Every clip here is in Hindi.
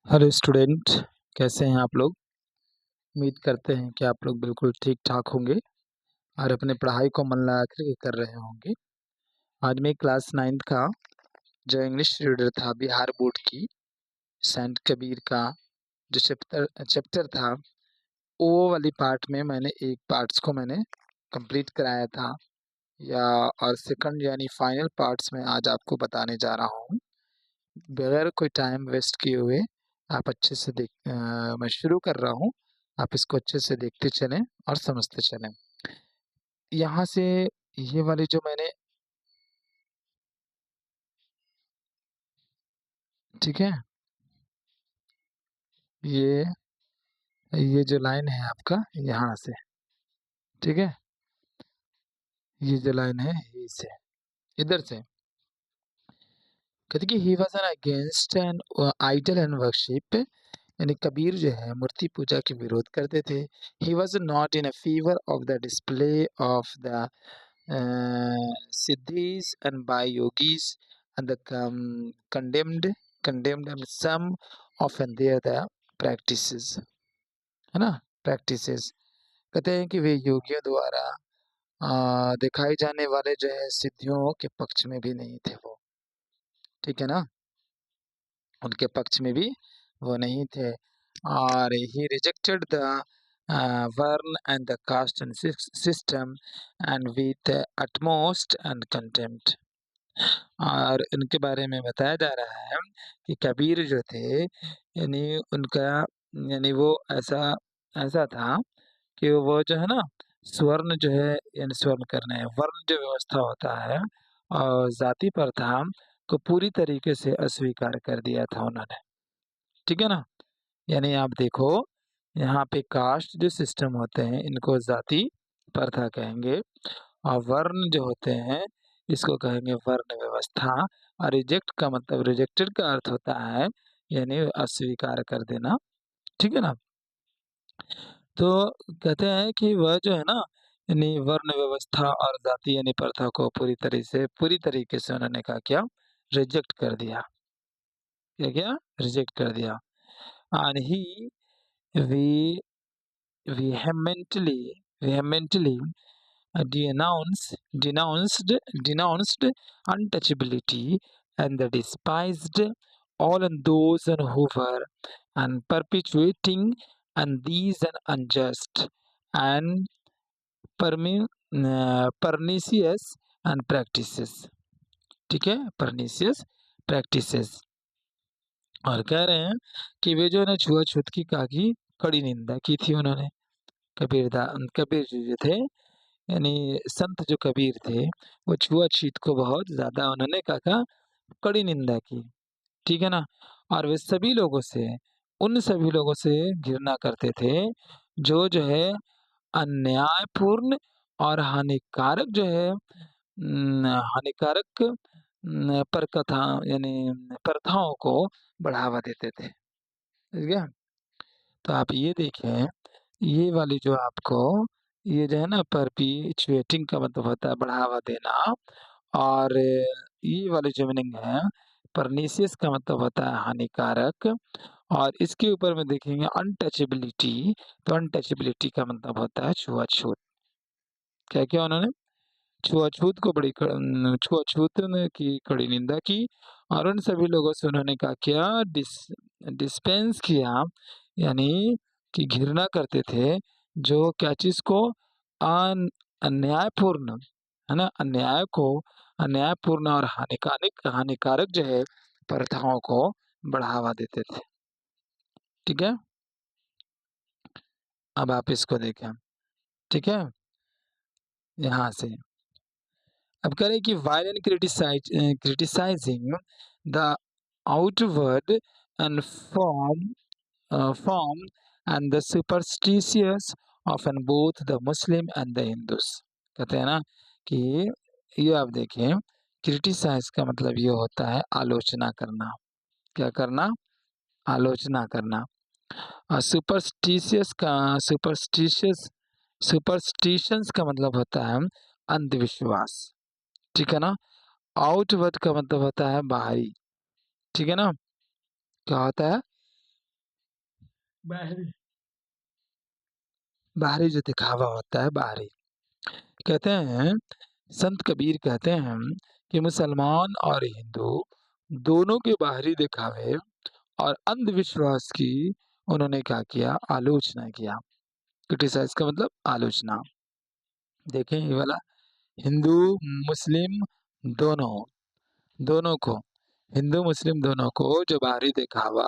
हेलो स्टूडेंट, कैसे हैं आप लोग। उम्मीद करते हैं कि आप लोग बिल्कुल ठीक ठाक होंगे और अपने पढ़ाई को मन लगा कर कर रहे होंगे। आज मैं क्लास 9th का जो इंग्लिश रीडर था बिहार बोर्ड की सेंट कबीर का जो चैप्टर था, वो वाली पार्ट में मैंने एक पार्ट्स को मैंने कंप्लीट कराया था या और सेकंड यानी फाइनल पार्ट्स में आज आपको बताने जा रहा हूँ। बगैर कोई टाइम वेस्ट किए हुए आप अच्छे से मैं शुरू कर रहा हूँ। आप इसको अच्छे से देखते चलें और समझते चलें। यहाँ से ये वाली जो मैंने, ठीक है, ये ये जो लाइन है आपका यहाँ से, ठीक है, ये जो लाइन है ये से इधर से कहते कि he was an against an idol and worship, यानी कबीर जो है मूर्ति पूजा के विरोध करते थे। He was not in a fever of the display of the siddhis and by yogis and the condemned and some often there the practices, है ना, practices। कहते हैं कि वे योगियों द्वारा दिखाई जाने वाले जो है सिद्धियों के पक्ष में भी नहीं थे वो, ठीक है ना, उनके पक्ष में भी वो नहीं थे। और he rejected the varna and the caste and system and with utmost and contempt। और इनके बारे में बताया जा रहा है कि कबीर जो थे यानी उनका यानी वो ऐसा ऐसा था कि वो जो है ना स्वर्ण जो है यानी स्वर्ण करना है वर्ण जो व्यवस्था होता है और जाति प्रथा को पूरी तरीके से अस्वीकार कर दिया था उन्होंने, ठीक है ना। यानी आप देखो यहाँ पे कास्ट जो सिस्टम होते हैं इनको जाति प्रथा कहेंगे और वर्ण जो होते हैं इसको कहेंगे वर्ण व्यवस्था। और रिजेक्ट का मतलब रिजेक्टेड का अर्थ होता है यानी अस्वीकार कर देना, ठीक है ना। तो कहते हैं कि वह जो है ना यानी वर्ण व्यवस्था और जाति यानी प्रथा को पूरी तरीके से उन्होंने क्या रिजेक्ट कर दिया, क्या रिजेक्ट कर दिया। And he we vehemently denounced untouchability and the despised all and those and who were and perpetuating and these and unjust and pernicious and practices, ठीक है, pernicious practices। और कह रहे हैं कि वे जो है ना छुआछूत की कड़ी निंदा की थी उन्होंने। कबीर जी जो थे यानी संत जो कबीर थे वो छुआछूत को बहुत ज्यादा उन्होंने कड़ी निंदा की, ठीक है ना। और वे उन सभी लोगों से घृणा करते थे जो है अन्यायपूर्ण और हानिकारक जो है हानिकारक पर कथा यानी प्रथाओं को बढ़ावा देते थे, ठीक है। तो आप ये देखें ये वाली जो आपको ये जो है ना परपीचुएटिंग का मतलब होता है बढ़ावा देना और ये वाली जो मीनिंग है परनीसियस का मतलब होता है हानिकारक। और इसके ऊपर में देखेंगे अनटचेबिलिटी, तो अनटचेबिलिटी का मतलब होता है छुआछूत। क्या क्या उन्होंने छुआछूत की कड़ी निंदा की और उन सभी लोगों से उन्होंने क्या डिस्पेंस किया यानी कि घृणा करते थे जो क्या चीज को अन्यायपूर्ण, है ना, अन्यायपूर्ण और हानिकारक जो है प्रथाओं को बढ़ावा देते थे, ठीक है। अब आप इसको देखें, ठीक है, यहाँ से अब करें कि while in criticizing the outward and form and the superstitious of both the Muslim and the Hindus। कहते हैं ना कि ये आप देखें क्रिटिसाइज का मतलब ये होता है आलोचना करना, क्या करना, आलोचना करना। और सुपरस्टिशंस का मतलब होता है अंधविश्वास, ठीक है ना। आउटवर्ड का मतलब होता है बाहरी, ठीक है ना, क्या होता है बाहरी बाहरी जो दिखावा होता है बाहरी, कहते हैं संत कबीर कहते हैं कि मुसलमान और हिंदू दोनों के बाहरी दिखावे और अंधविश्वास की उन्होंने क्या किया, आलोचना किया। क्रिटिसाइज का मतलब आलोचना। देखें ये वाला, हिंदू मुस्लिम दोनों दोनों को, हिंदू मुस्लिम दोनों को जो बाहरी दिखावा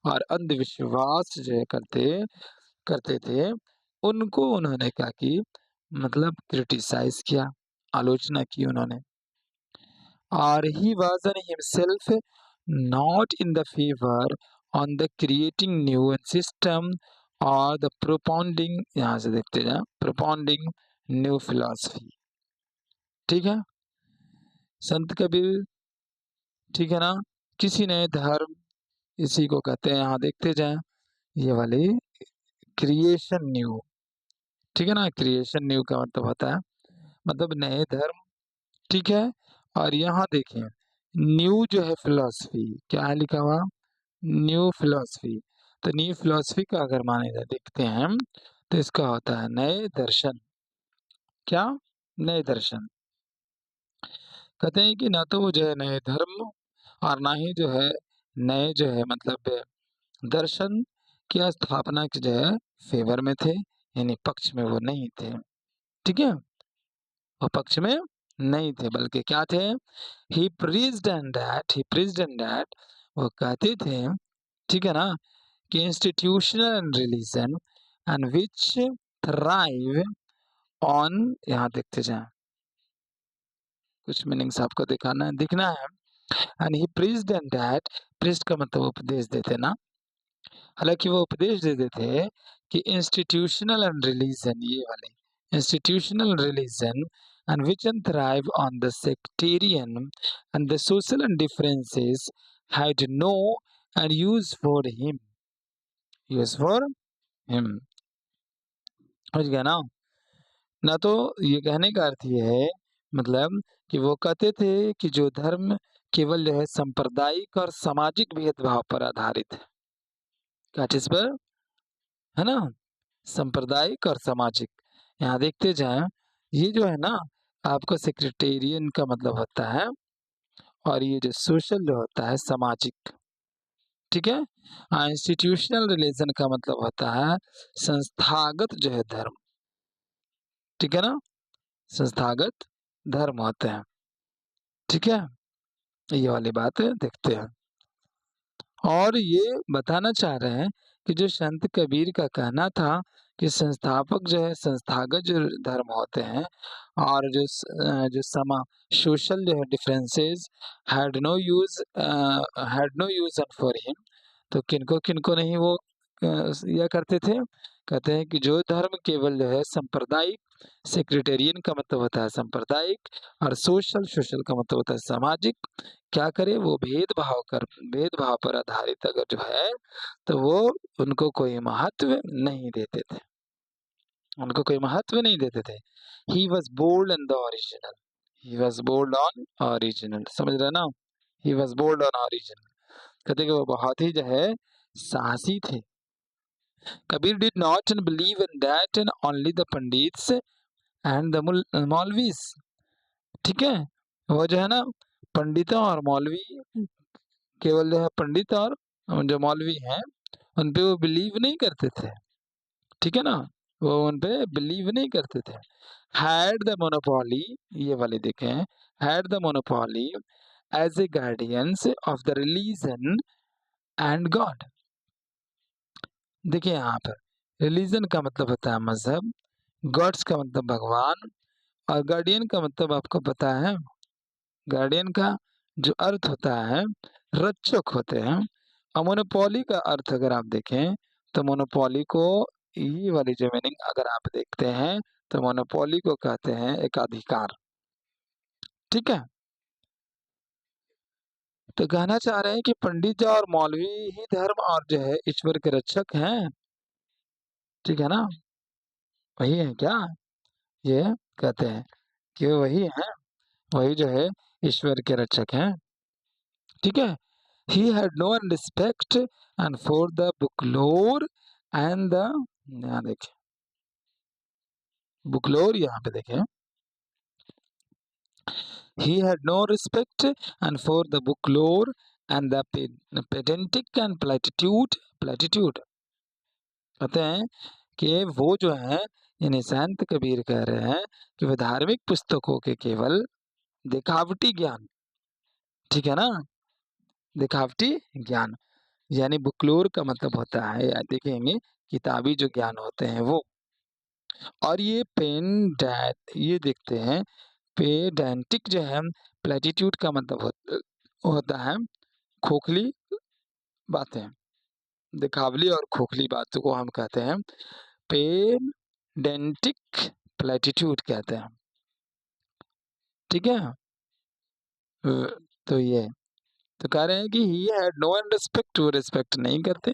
और अंधविश्वास जो है करते करते थे, उनको उन्होंने क्या की, मतलब क्रिटिसाइज किया, आलोचना की उन्होंने। और he was on himself not in the favor on the creating new system or the propounding, यहाँ से देखते जाए, propounding new philosophy। ठीक है, संत कबीर, ठीक है ना, किसी नए धर्म, इसी को कहते हैं, यहाँ देखते जाएं, ये वाली क्रिएशन न्यू, ठीक है ना, क्रिएशन न्यू का मतलब होता है मतलब नए धर्म, ठीक है। और यहाँ देखें न्यू जो है फिलॉसफी, क्या है लिखा हुआ, न्यू फिलॉसफी। तो न्यू फिलॉसफी का अगर माने जाए देखते हैं हम, तो इसका होता है नए दर्शन। क्या, नए दर्शन। कहते हैं कि ना तो वो जो है नए धर्म और ना ही जो है नए जो है मतलब दर्शन की स्थापना की जो है फेवर में थे, यानी पक्ष में वो नहीं थे। ठीक है, वो पक्ष में नहीं थे, बल्कि क्या थे, he preached and that, he preached and that, वो कहते थे, ठीक है ना, कि institutional and religion and which thrive on, यहाँ देखते जाएं, कुछ मीनिंग्स आपको दिखना है। And he preached and that, preached का मतलब उपदेश देते ना, हालांकि वो उपदेश देते थे कि इंस्टीट्यूशनल एंड रिलीजन, ये वाले institutional religion and which and thrive on the sectarian and the social and differences had no and use for him, use for him। समझ गया ना, ना तो ये कहने का अर्थ ये है, मतलब कि वो कहते थे कि जो धर्म केवल जो है सांप्रदायिक और सामाजिक भेदभाव पर आधारित है, क्या चीज पर, है ना, सांप्रदायिक और सामाजिक। यहाँ देखते जाएं, ये जो है ना, आपको सेक्रेटेरियन का मतलब होता है, और ये जो सोशल जो होता है सामाजिक। ठीक है, इंस्टीट्यूशनल रिलीजन का मतलब होता है संस्थागत जो है धर्म। ठीक है ना, संस्थागत धर्म होते हैं। ठीक है, ये वाली बात देखते हैं। और ये बताना चाह रहे हैं कि जो संत कबीर का कहना था कि संस्थापक जो है संस्थागत जो धर्म होते हैं, और जो समा सोशल जो है differences had no use for him, तो किनको किनको नहीं वो यह करते थे, कहते हैं कि जो धर्म केवल जो है सांप्रदायिक, सेक्रेटेरियन का मतलब होता है सांप्रदायिक, और सोशल, सोशल का मतलब होता है सामाजिक, क्या करे वो भेदभाव पर आधारित अगर जो है, तो वो उनको कोई महत्व नहीं देते थे, उनको कोई महत्व नहीं देते थे। He was bold in the original, he was bold on original, समझ रहे ना, he was bold on original, कहते कि वो बहुत ही जो है साहसी थे। Kabir did not believe in that and only the pandits and the maulvis. ठीक है, वो जो है ना पंडितों और मौलवी, केवल जो है पंडित और जो मौलवी हैं उन पे वो बिलीव नहीं करते थे। ठीक है ना, वो उन पे बिलीव नहीं करते थे। हैड द मोनोपोली, ये वाले देखें, had the monopoly as a guardians of the religion and god. देखिए यहाँ पर रिलीजन का मतलब होता है मजहब, गॉड्स का मतलब भगवान, और गार्डियन का मतलब आपको पता है, गार्डियन का जो अर्थ होता है रक्षक होते हैं। और मोनोपोली का अर्थ अगर आप देखें, तो मोनोपोली को, ये वाली जो मीनिंग अगर आप देखते हैं, तो मोनोपोली को कहते हैं एकाधिकार। ठीक है, तो कहना चाह रहे हैं कि पंडित और मौलवी ही धर्म और जो है ईश्वर के रक्षक हैं। ठीक है ना, वही है क्या, ये कहते हैं कि वही है, वही जो है ईश्वर के रक्षक हैं। ठीक है, he had no respect and for the folklore and the, यहाँ देखिए बुकलोर, यहाँ पे देखें, he had no respect and for the book-lore and the pedantic and platitude कहते हैं कि वो जो है, यानी संत कबीर कह रहे हैं कि वे धार्मिक पुस्तकों के केवल दिखावटी ज्ञान, ठीक है ना, दिखावटी ज्ञान, यानी बुकलोर का मतलब होता है, देखेंगे किताबी जो ज्ञान होते हैं वो, और ये ये देखते हैं पेडेंटिक जो है, प्लेटिट्यूड का मतलब होता है खोखली बातें, दिखावली और खोखली बातों को हम कहते हैं पेडेंटिक प्लेटिट्यूड कहते हैं, ठीक है। तो ये तो कह रहे हैं कि ही हैड नो रिस्पेक्ट, वो रिस्पेक्ट नहीं करते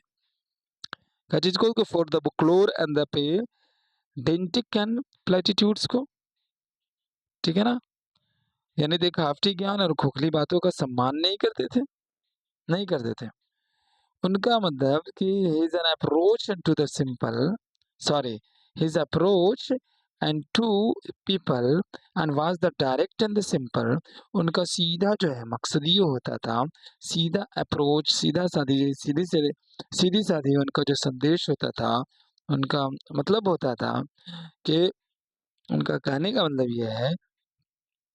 चीज को for the booklore and the pedantic and platitudes को, ठीक है ना, यानी दिखावटी ज्ञान और खोखली बातों का सम्मान नहीं करते थे, नहीं करते थे। उनका मतलब कि his an approach to the simple, sorry, his approach and to people and was the direct and the simple, उनका सीधा जो है मकसद ये होता था, सीधा अप्रोच, सीधी साधी उनका जो संदेश होता था, उनका मतलब होता था कि उनका कहने का मतलब ये है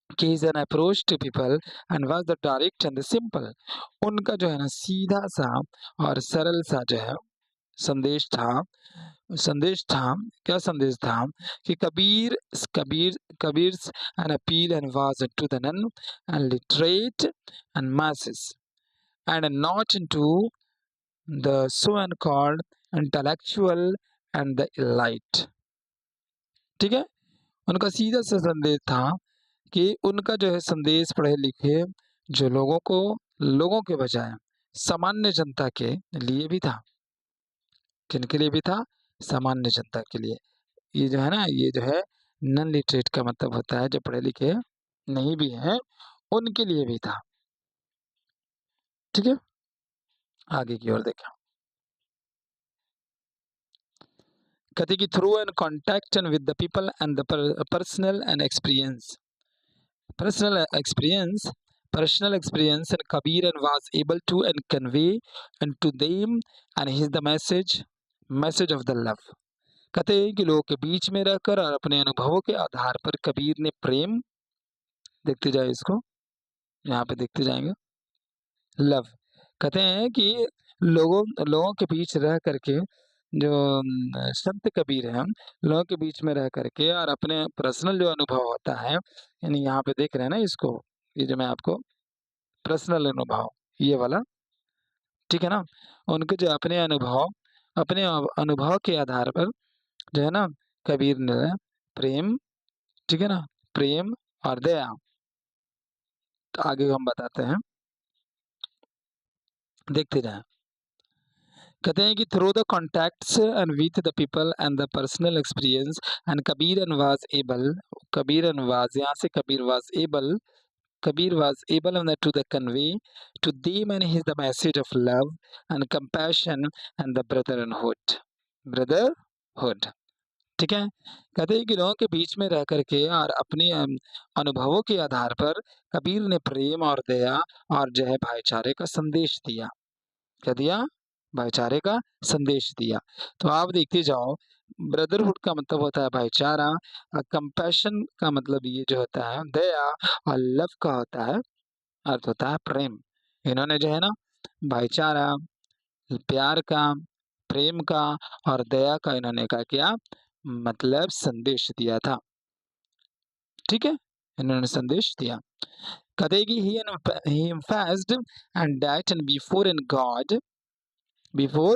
कि is an approach to people and was the direct and the simple, उनका जो है ना सीधा सा और सरल सा जो है संदेश था, क्या संदेश था कि Kabir an appeal and was to the non and literate and masses and not into the so and called intellectual and the elite, ठीक है। उनका सीधा सा संदेश था कि उनका जो है संदेश पढ़े लिखे जो लोगों के बजाय सामान्य जनता के लिए भी था, किनके लिए भी था, सामान्य जनता के लिए। ये जो है ना, ये जो है नॉन लिटरेट का मतलब होता है जो पढ़े लिखे नहीं भी हैं, उनके लिए भी था, ठीक है। आगे की ओर देखें, कहते कि through and contact and with the people and the personal and experience, personal experience personal experience and Kabir and was able to and convey and to them and his the message of the love, कहते हैं कि लोगों के बीच में रहकर और अपने अनुभवों के आधार पर कबीर ने प्रेम, देखते जाए इसको, यहाँ पे देखते जाएंगे, लव, कहते हैं कि लोगों के बीच रह करके जो संत कबीर हैं, लोगों के बीच में रह करके और अपने पर्सनल जो अनुभव होता है, यानी यहाँ पे देख रहे हैं ना इसको, ये जो मैं आपको पर्सनल अनुभव ये वाला, ठीक है ना, उनके जो अपने अनुभव के आधार पर जो है ना कबीर ने प्रेम, ठीक है ना, प्रेम और दया, तो आगे हम बताते हैं, देखते जाएं, कहते हैं कि through the contacts and with the people and the personal experience and Kabir and was, यहाँ से Kabir was able to the convey to them and his the message of love and compassion and the brotherhood, ठीक है। कहते हैं कि लोगों के बीच में रह करके और अपने अनुभवों के आधार पर कबीर ने प्रेम और दया और जो है भाईचारे का संदेश दिया, क्या दिया, भाईचारे का संदेश दिया। तो आप देखते जाओ, ब्रदरहुड का मतलब होता है भाईचारा, कंपैशन का मतलब ये जो होता है दया, और लव का होता है अर्थ होता है प्रेम। इन्होंने जो है ना भाईचारा, प्यार का, प्रेम का और दया का इन्होंने क्या मतलब संदेश दिया था, ठीक है, इन्होंने संदेश दिया। कहते कि he emphasized and that and before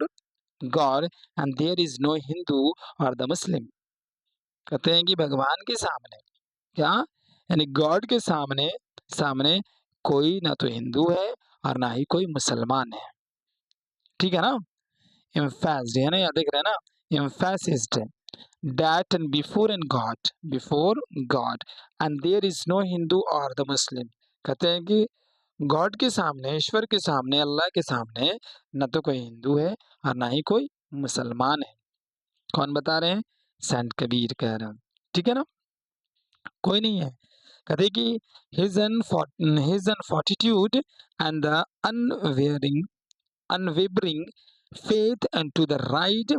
God and there is no Hindu or the Muslim, कहते हैं कि भगवान के सामने क्या, यानी गॉड के सामने सामने कोई ना तो हिंदू है और ना ही कोई मुसलमान है, ठीक है ना। एम्फासिज्ड है ना, यहाँ देख रहे हैं ना, एम्फासिज्ड that and before God and there is no Hindu or the Muslim, कहते हैं कि गॉड के सामने, ईश्वर के सामने, अल्लाह के सामने न तो कोई हिंदू है और ना ही कोई मुसलमान है। कौन बता रहे हैं? संत कबीर कह रहे हैं। ठीक है ना? कोई नहीं है। कहते कि his fortitude and the unwavering faith into the right,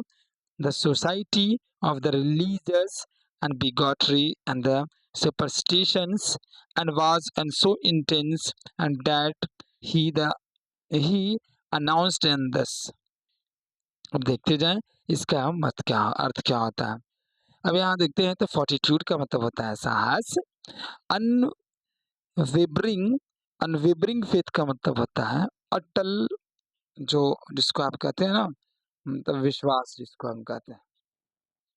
the society of the religious and bigotry and the superstitions, and was and so intense and that he announced in this. अब देखते जाएं इसका मत क्या अर्थ क्या होता है। अब यहाँ देखते हैं तो फोर्टिट्यूड का मतलब होता है साहस। अनवेबरिंग अनवेबरिंग फेथ का मतलब होता है अटल, जो जिसको आप कहते हैं ना, मतलब विश्वास जिसको हम कहते हैं।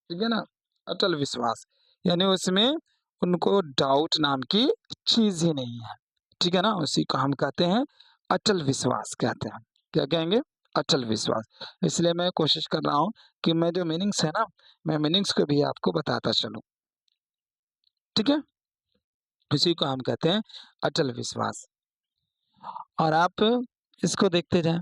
ठीक है ना? अटल विश्वास, यानी उसमें उनको डाउट नाम की चीज ही नहीं है। ठीक है ना? उसी को हम कहते हैं अटल विश्वास कहते हैं। क्या कहेंगे? अटल विश्वास। इसलिए मैं कोशिश कर रहा हूँ कि मैं जो मीनिंग्स है ना, मैं मीनिंग्स को भी आपको बताता चलूं। ठीक है? इसी को हम कहते हैं अटल विश्वास। और आप इसको देखते जाएं,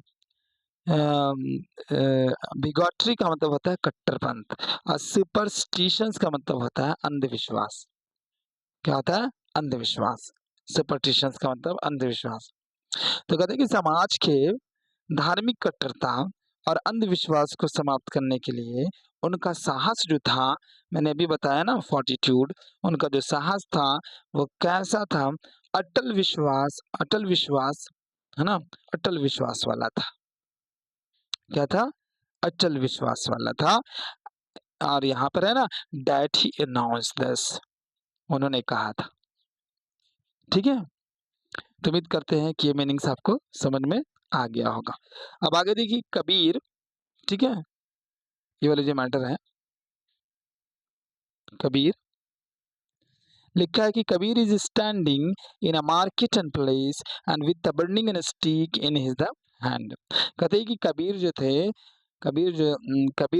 बिगॉट्री का मतलब होता है कट्टरपंथ, और सुपरस्टिशंस का मतलब होता है अंधविश्वास। क्या होता है? अंधविश्वास। सुपरस्टिशंस का मतलब अंधविश्वास। तो कहते हैं कि समाज के धार्मिक कट्टरता और अंधविश्वास को समाप्त करने के लिए उनका साहस जो था, मैंने अभी बताया ना फोर्टिट्यूड, उनका जो साहस था वो कैसा था? अटल विश्वास है ना, अटल विश्वास वाला था। क्या था? अचल विश्वास वाला था। और यहाँ पर है ना, दैट ही अनाउंस दिस, उन्होंने कहा था। ठीक है? तो उम्मीद करते हैं कि ये मीनिंग्स आपको समझ में आ गया होगा। अब आगे देखिए कबीर। ठीक है? ये वाले जो मैटर है कबीर, लिखा है कि Kabir is standing in a market and place and with the burning and stick in his the hand. कहते हैं कि कबीर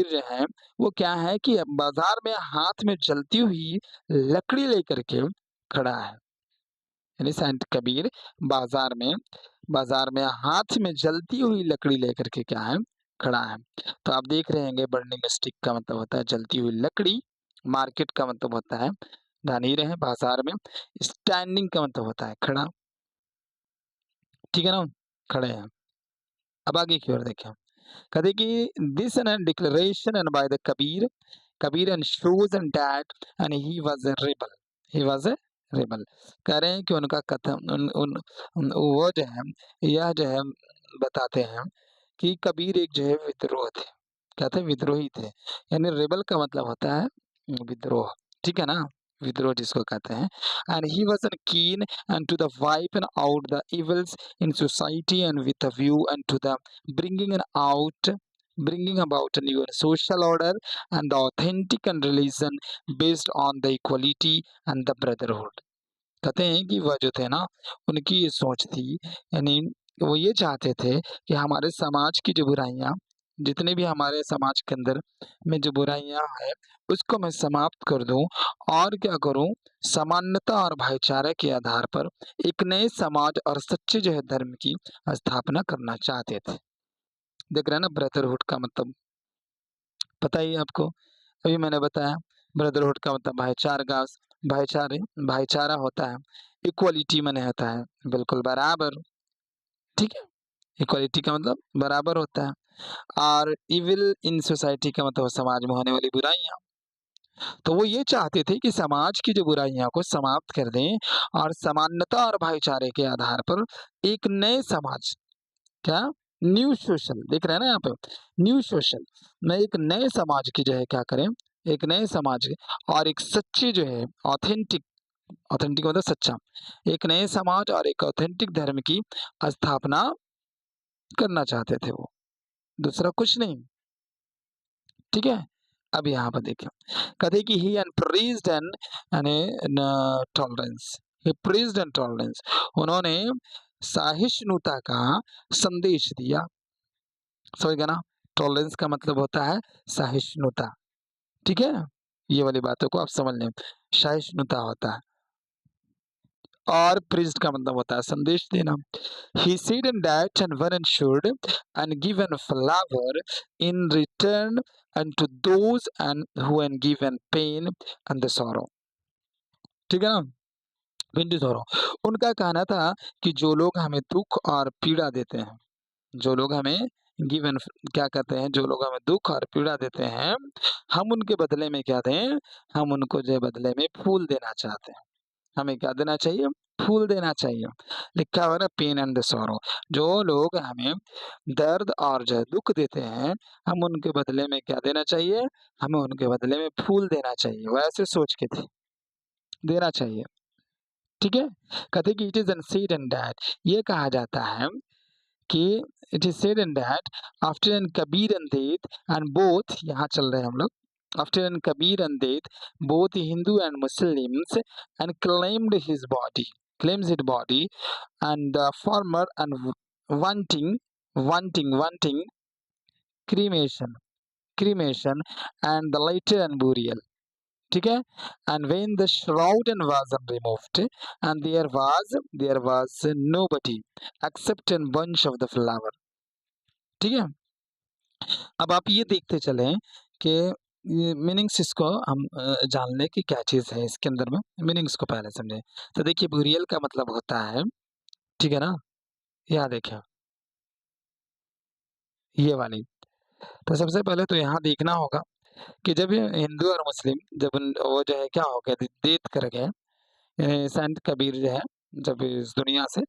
जो है वो क्या है कि बाजार में हाथ में जलती हुई लकड़ी लेकर के खड़ा है। यानी संत कबीर बाजार में बाजार में हाथ में जलती हुई लकड़ी लेकर के क्या है? खड़ा है। तो आप देख रहे होंगे बर्निंग स्टिक का मतलब होता है जलती हुई लकड़ी, मार्केट का मतलब होता है ध्यान ही रहे बाजार में, स्टैंडिंग का मतलब होता है खड़ा। ठीक है ना? खड़े हैं। अब आगे की ओर देखें। कहते कि this and declaration and bye the Kabir and shows and that and he was a rebel. कह रहे हैं कि उनका कथन वो जो है, यह जो है बताते हैं कि कबीर एक जो है विद्रोह थे। क्या थे? विद्रोही थे। यानी रेबल का मतलब होता है विद्रोह। ठीक है ना? विद्रोह जिसको कहते हैं। And he was keen and to the wipe and out the evils in society and with a view and to the bringing an out bringing about a new social order and the authentic and religion based on the equality and the brotherhood। कहते हैं कि वह जो थे ना, उनकी ये सोच थी, यानी वो ये चाहते थे कि हमारे समाज की जो बुराइयां, जितने भी हमारे समाज के अंदर में जो बुराइयां हैं उसको मैं समाप्त कर दूं, और क्या करूं? समानता और भाईचारे के आधार पर एक नए समाज और सच्चे जो है धर्म की स्थापना करना चाहते थे। देख रहे हैं ना, ब्रदरहुड का मतलब पता ही है आपको, अभी मैंने बताया। ब्रदरहुड का मतलब भाईचारा होता है। इक्वलिटी माने होता है बिल्कुल बराबर। ठीक है? इक्वलिटी का मतलब बराबर होता है। और इविल इन सोसाइटी का मतलब समाज में होने वाली बुराइयां। तो वो ये चाहते थे कि समाज की जो बुराइयां को समाप्त कर दें और समानता और भाईचारे के आधार पर एक नए समाज, क्या? न्यू सोशल, देख रहे हैं ना यहाँ पे, न्यू सोशल में एक नए समाज की जो है क्या करें? एक नए समाज और एक सच्ची जो है ऑथेंटिक, ऑथेंटिक मतलब सच्चा, एक नए समाज और एक ऑथेंटिक धर्म की स्थापना करना चाहते थे वो, दूसरा कुछ नहीं। ठीक है? अब यहाँ पर देखिए, कहते कि he praised and tolerance, he praised and tolerance, उन्होंने सहिष्णुता का संदेश दिया। समझ गए ना? टॉलरेंस का मतलब होता है सहिष्णुता। ठीक है? ये वाली बातों को आप समझ लें, सहिष्णुता होता है। और preached का मतलब होता है संदेश देना। He said and that and one ensured and given flower in return unto those and who and given pain and the sorrow। ठीक है ना, बिंदु सौरो, उनका कहना था कि जो लोग हमें दुख और पीड़ा देते हैं, जो लोग हमें गिवन क्या कहते हैं, जो लोग हमें दुख और पीड़ा देते हैं, हम उनके बदले में क्या दें, हम उनको जो बदले में फूल देना चाहते हैं। हमें क्या देना चाहिए, फूल देना चाहिए। लिखा हुआ है ना, पेन एंड सॉरो, जो लोग हमें दर्द और जो दुख देते हैं, हम उनके बदले में क्या देना चाहिए, हमें उनके बदले में फूल देना चाहिए। वैसे सोच के थे, देना चाहिए। ठीक है, कहते कि it is unsaid and that, ये कहा जाता है कि it is said and that after an Kabir and death both बोथ, यहाँ चल रहे हैं हम लोग, after an Kabir and death both Hindu and Muslims and claims his body and the former and wanting cremation and the later and burial। ठीक है, and when the shroud and was removed and there was nobody except a bunch of the flower। ठीक है, अब आप ये देखते चलें कि ये मीनिंग्स इसको हम जान लें कि क्या चीज़ है इसके अंदर में, मीनिंग्स को पहले समझें। तो देखिए बुरियल का मतलब होता है, ठीक है ना, यहाँ देखें ये वाली। तो सबसे पहले तो यहाँ देखना होगा कि जब ये हिंदू और मुस्लिम जब वो जो है क्या हो गया, डेथ कर गए, संत कबीर जो है जब इस दुनिया से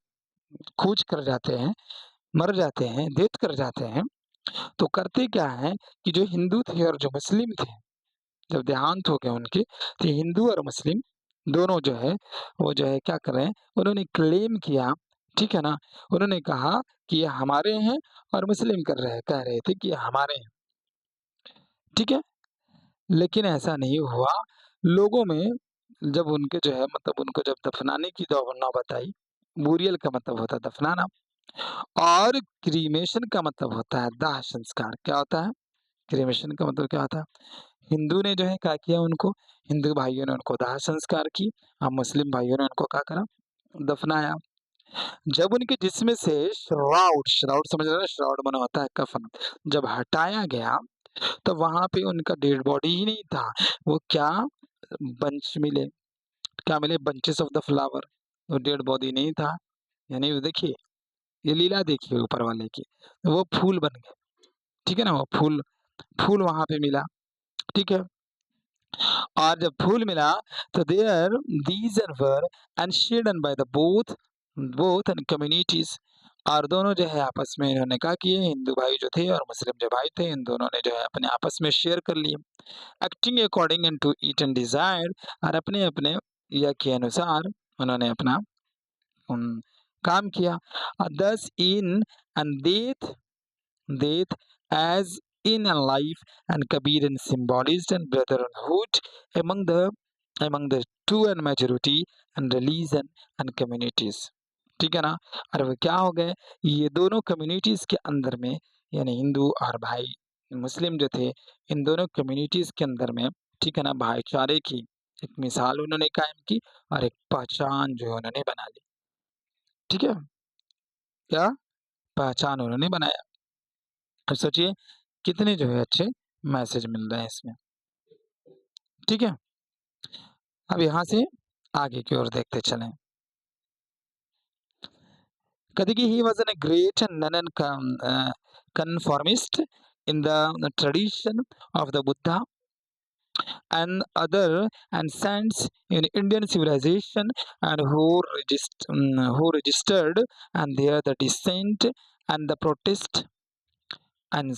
कूच कर जाते हैं, मर जाते हैं, डेथ कर जाते हैं, तो करते क्या है कि जो हिंदू थे और जो मुस्लिम थे, जब देहांत हो गया उनके, तो हिंदू और मुस्लिम दोनों जो है वो जो है क्या कर रहे हैं, उन्होंने क्लेम किया, ठीक है ना, उन्होंने कहा कि ये हमारे हैं, और मुस्लिम कह रहे थे कि ये हमारे हैं। ठीक है, लेकिन ऐसा नहीं हुआ। लोगों में जब उनके जो है मतलब उनको जब दफनाने की नौबत आई, बूरियल का मतलब होता है दफनाना, और क्रीमेशन का मतलब होता है दाह संस्कार। क्या होता है क्रीमेशन का मतलब, क्या होता है, हिंदू ने जो है क्या किया, उनको हिंदू भाइयों ने उनको दाह संस्कार की, और मुस्लिम भाइयों ने उनको क्या करा, दफनाया। जब उनके जिस्म से श्राउड श्राउड समझ रहे हैं, श्राउड बना होता है कफन, जब हटाया गया तो वहां पे उनका डेड बॉडी ही नहीं था, वो क्या बंच मिले, क्या मिले, बंचेस ऑफ द फ्लावर, वो डेड बॉडी नहीं था। यानी वो देखिए, ये लीला देखिए ऊपर वाले की, वो फूल बन गए। ठीक है ना, वो फूल फूल वहां पे मिला। ठीक है, और जब फूल मिला तो there these were unshaken by the both and communities, और दोनों जो है आपस में इन्होंने कहा कि ये हिंदू भाई जो थे और मुस्लिम जो भाई थे, इन दोनों ने जो है अपने आपस में शेयर कर लिए, acting according to eat and desire, और अपने अपने या के अनुसार उन्होंने अपना काम किया। दस in and death as in a life, and Kabir and symbolized and brotherhood among the among the true and majority and religion and communities। ठीक है ना, और वो क्या हो गए, ये दोनों कम्युनिटीज के अंदर में, यानी हिंदू और भाई मुस्लिम जो थे, इन दोनों कम्युनिटीज के अंदर में, ठीक है ना, भाईचारे की एक मिसाल उन्होंने कायम की, और एक पहचान जो है उन्होंने बना ली। ठीक है, क्या पहचान उन्होंने बनाया। अब सोचिए कितने जो है अच्छे मैसेज मिल रहे हैं इसमें। ठीक है, अब यहाँ से आगे की ओर देखते चलें। कहते कि he was a great non-conformist in the tradition of the Buddha and other and saints in Indian civilization, and who registered and there the dissent and the protest and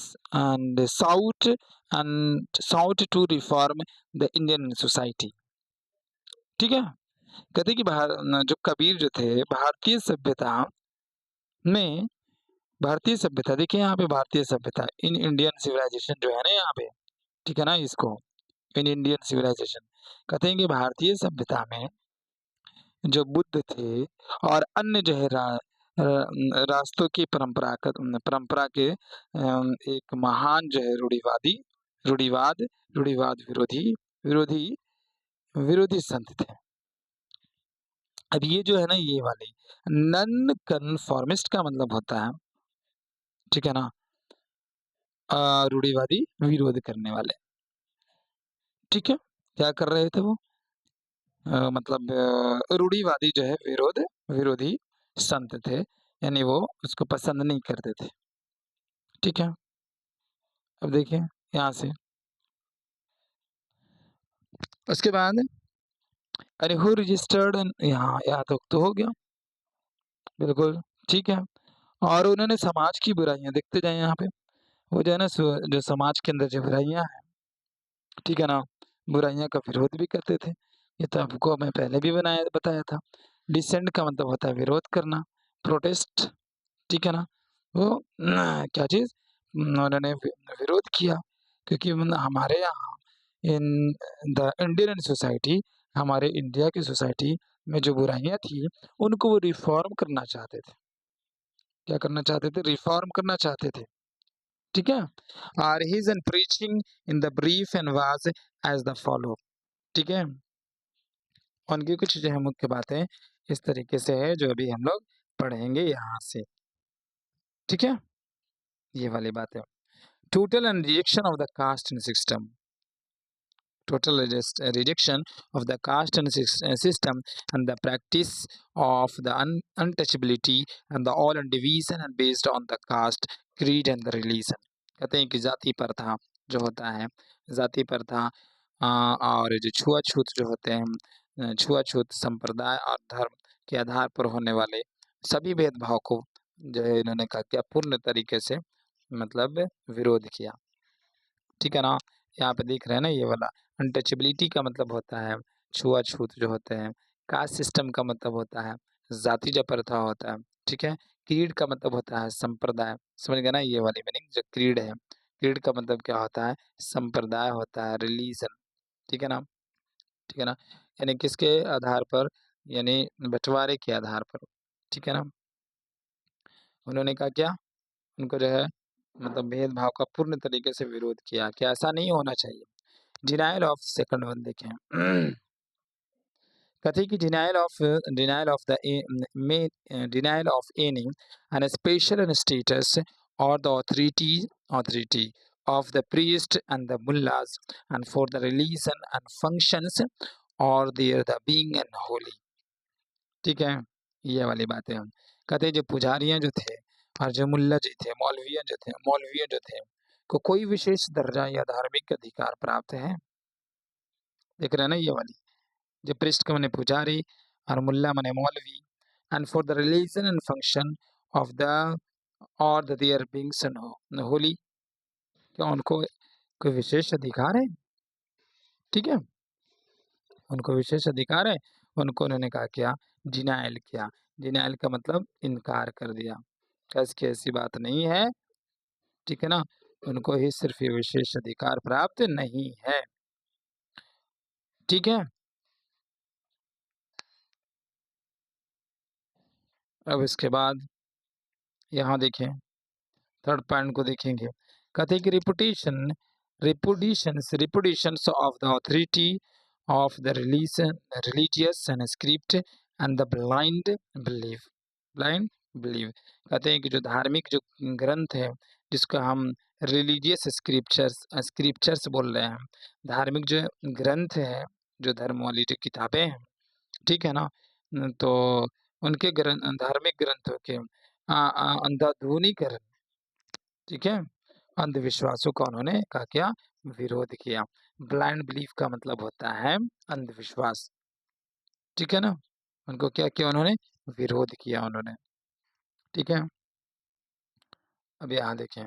sought to reform the Indian society। ठीक है, कहते कि जो कबीर जो थे में भारतीय सभ्यता, देखिए यहाँ पे भारतीय सभ्यता इन इंडियन सिविलाइजेशन जो है ना यहाँ पे, ठीक है ना, इसको इन इंडियन सिविलाइजेशन कहते हैं कि भारतीय सभ्यता में जो बुद्ध थे और अन्य जो है रास्तों की परंपरा के एक महान जो है रूढ़िवाद विरोधी विरोधी विरोधी संत थे। अब ये जो है ना ये वाली नॉन कन्फॉर्मिस्ट का मतलब होता है, ठीक है ना? रूढ़िवादी विरोध करने वाले, ठीक है? क्या कर रहे थे वो? मतलब रूढ़िवादी जो है विरोधी संत थे, यानी वो उसको पसंद नहीं करते थे, ठीक है? अब देखिए यहाँ से, उसके बाद अरे हू रजिस्टर्ड एंड यहाँ तक तो हो गया, बिल्कुल, ठीक है। और उन्होंने समाज की बुराइयाँ देखते जाएँ यहाँ पे, वो जो है ना जो समाज के अंदर जो बुराइयाँ हैं, ठीक है ना? बुराइयाँ का विरोध भी करते थे। ये तो आपको मैं पहले भी बताया था। डिसेंट का मतलब होता है विरोध करना, प्रोटेस्ट, ठीक है ना? वो क्या चीज़ उन्होंने विरोध किया क्योंकि हमारे यहाँ इन द इंडियन सोसाइटी, हमारे इंडिया की सोसाइटी में जो बुराइयाँ थी, उनको वो रिफ़ॉर्म करना चाहते थे। क्या करना चाहते थे? रिफ़ॉर्म करना चाहते थे, ठीक है? और his and preaching in the brief and was as the follow, ठीक है? उनकी कुछ जो है मुख्य बातें इस तरीके से है जो अभी हम लोग पढ़ेंगे यहाँ से, ठीक है? ये वाली बात है। Total and rejection of the caste and system. Total rejection of the caste and system and the practice of the untouchability and the all and division and based on the caste, creed and the religion. कहते हैं कि जाति प्रथा जो होता है, जाति प्रथा और जो छुआछूत जो होते हैं, छुआछूत संप्रदाय और धर्म के आधार पर होने वाले सभी भेदभाव को जो है इन्होंने कहा क्या पूर्ण तरीके से मतलब विरोध किया, ठीक है ना? यहाँ पे देख रहे हैं ना ये वाला अनटचेबिलिटी का मतलब होता है छुआ-छूत जो होते हैं, कास्ट सिस्टम का मतलब होता है जाति जो प्रथा होता है, ठीक है? क्रीड का मतलब होता है संप्रदाय, समझ गए ना ये वाली मीनिंग जो क्रीड है, क्रीड का मतलब क्या होता है? संप्रदाय होता है, रिलीजन, ठीक है ना? ठीक है ना? यानी किसके आधार पर? यानी बँटवारे के आधार पर, ठीक है ना? उन्होंने कहा क्या? उनको जो है मतलब भेदभाव का पूर्ण तरीके से विरोध किया कि ऐसा नहीं होना चाहिए। डिनायल ऑफ सेकंड वन देखें कहते हैं कि denial of the denial of any and special status और the authority of the priest and the mullahs and for the religion and functions और there the being and holy, ठीक है? ये वाली बातें हम कहते हैं जो पुजारियां जो थे और जो मुल्ला जी थे मौलवियन जो थे को कोई विशेष दर्जा या धार्मिक अधिकार प्राप्त है, देख रहे हैं ना ये वाली the priest का माने पुजारी और मुल्ला माने मौलवी and for the religion and function of the or the their beings and holy, क्या उनको कोई विशेष अधिकार है, ठीक है? उनको विशेष अधिकार है, उनको उन्होंने कहा क्या किया, डिनायल का मतलब इनकार कर दिया, इसकी ऐसी बात नहीं है, ठीक है ना? उनको ही सिर्फ ये विशेष अधिकार प्राप्त नहीं है, ठीक है? अब इसके बाद यहाँ देखें थर्ड पॉइंट को देखेंगे, कहते हैं कि repudiations of the authority of the religious and script and the blind believe कहते हैं कि जो धार्मिक जो ग्रंथ है जिसको हम रिलीजियस स्क्रिप्चर्स बोल रहे हैं, धार्मिक जो ग्रंथ है जो धर्म वाली जो किताबें हैं, ठीक है ना? तो उनके धार्मिक ग्रंथों के अंधाधुनीकरण, ठीक है? अंधविश्वासों का उन्होंने कहा क्या? विरोध किया। ब्लाइंड बिलीफ का मतलब होता है अंधविश्वास, ठीक है ना? उनको क्या किया उन्होंने? विरोध किया उन्होंने, ठीक है? अब यहाँ देखें,